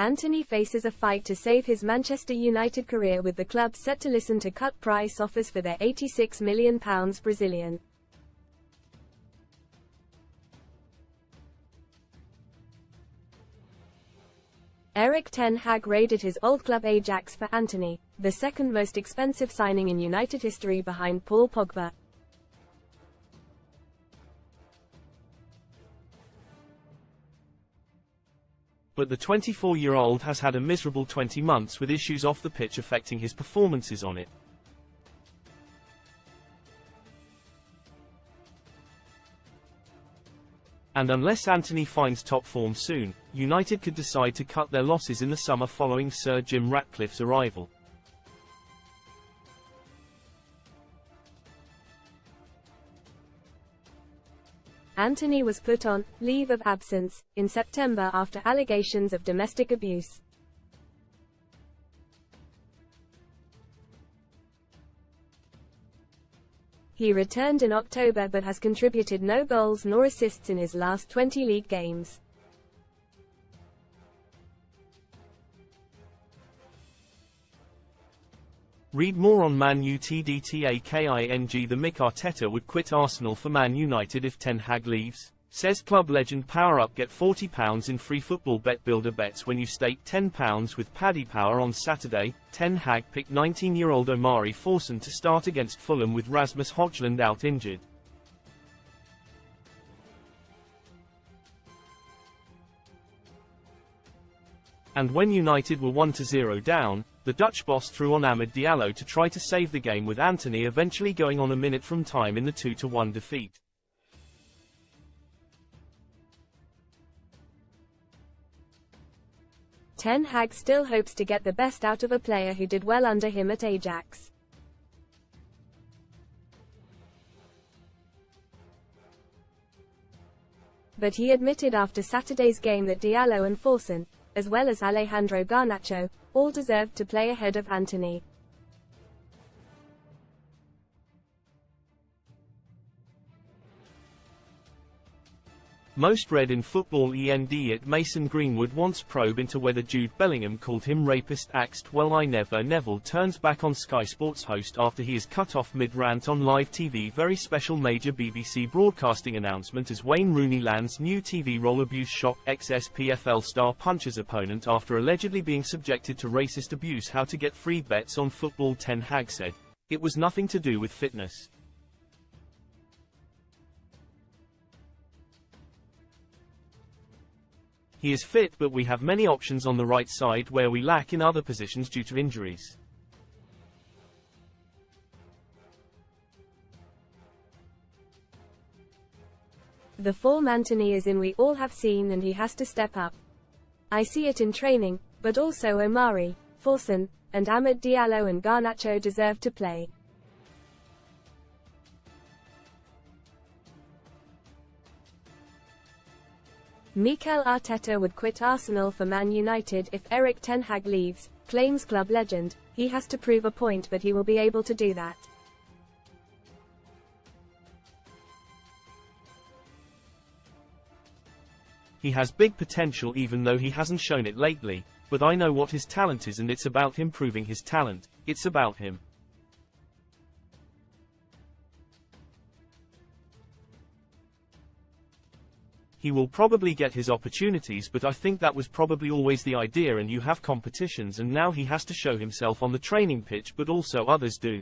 Antony faces a fight to save his Manchester United career, with the club set to listen to cut price offers for their £86 million Brazilian. Erik ten Hag raided his old club Ajax for Antony, the second most expensive signing in United history behind Paul Pogba. But the 24-year-old has had a miserable 20 months, with issues off the pitch affecting his performances on it. And unless Antony finds top form soon, United could decide to cut their losses in the summer following Sir Jim Ratcliffe's arrival. Antony was put on leave of absence in September after allegations of domestic abuse. He returned in October but has contributed no goals nor assists in his last 20 league games. Read more on Man Utd. The Mick Arteta would quit Arsenal for Man United if Ten Hag leaves, says club legend. Power up, get £40 in free football bet builder bets when you stake £10 with Paddy Power on Saturday. Ten Hag picked 19-year-old Omari Forson to start against Fulham with Rasmus Højlund out injured. And when United were 1-0 down, the Dutch boss threw on Amad Diallo to try to save the game, with Antony eventually going on a minute from time in the 2-1 defeat. Ten Hag still hopes to get the best out of a player who did well under him at Ajax. But he admitted after Saturday's game that Diallo and Forson, as well as Alejandro Garnacho, all deserved to play ahead of Antony. Most read in Football END at Mason Greenwood wants probe into whether Jude Bellingham called him rapist. Axed, well, I never. Neville turns back on Sky Sports host after he is cut off mid-rant on live TV. Very special major BBC broadcasting announcement as Wayne Rooney lands new TV role. Abuse shock, ex-SPFL star punches opponent after allegedly being subjected to racist abuse. How to get free bets on football. Ten Hag said it was nothing to do with fitness. He is fit, but we have many options on the right side where we lack in other positions due to injuries. The form Antony is in we all have seen, and he has to step up. I see it in training, but also Omari, Forson, and Amad Diallo and Garnacho deserve to play. Mikel Arteta would quit Arsenal for Man United if Erik ten Hag leaves, claims club legend. He has to prove a point, but he will be able to do that. He has big potential even though he hasn't shown it lately, but I know what his talent is and it's about him proving his talent. It's about him. He will probably get his opportunities, but I think that was probably always the idea, and you have competitions, and now he has to show himself on the training pitch, but also others do.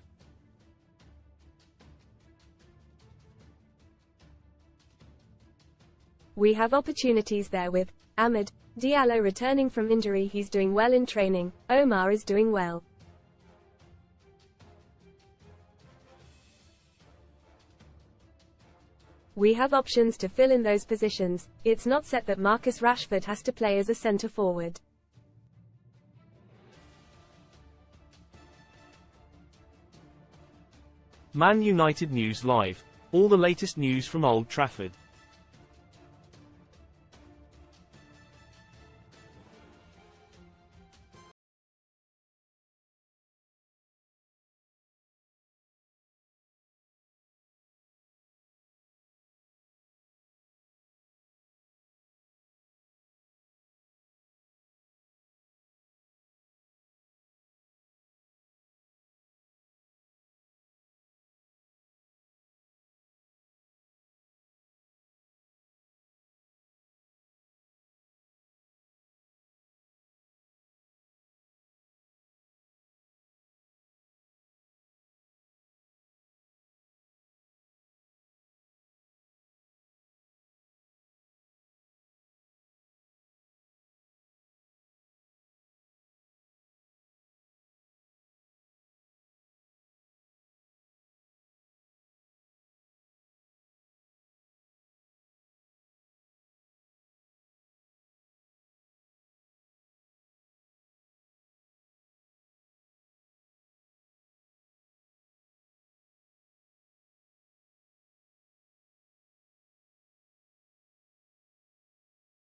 We have opportunities there with Amad Diallo returning from injury. He's doing well in training. Omar is doing well. We have options to fill in those positions. It's not set that Marcus Rashford has to play as a centre-forward. Man United News Live. All the latest news from Old Trafford.